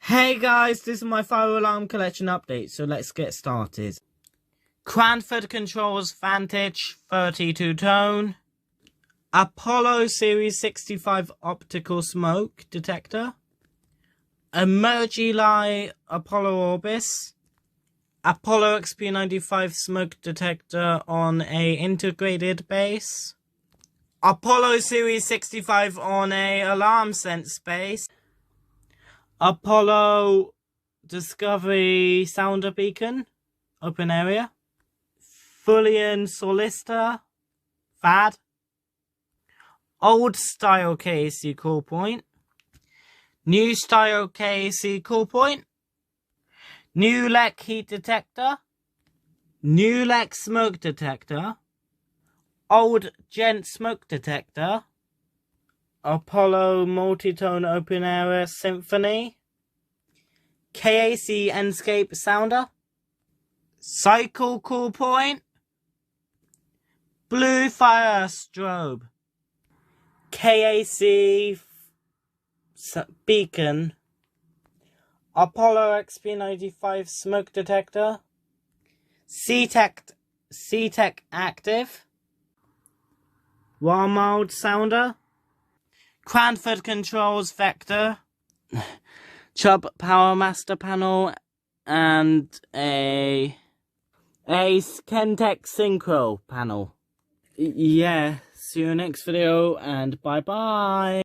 Hey guys, this is my fire alarm collection update, so let's get started. Cranford Controls Vantage 32 tone. Apollo Series 65 optical smoke detector. Emergili Apollo Orbis. Apollo XP95 smoke detector on a integrated base. Apollo Series 65 on a alarm sense base. Apollo Discovery Sounder Beacon, open area. Fullion Solista, FAD. Old style KAC call point. New style KAC call point. New LEC heat detector. New LEC smoke detector. Old Gent smoke detector. Apollo multi-tone open area symphony. KAC Enscape sounder. Cycle call point. Blue fire strobe. KAC beacon. Apollo XP95 smoke detector. CTEC active. Warmold sounder. Cranford Controls Vector. Chubb Power Master panel. And a Kentech Synchro panel. Yeah, see you next video and bye bye.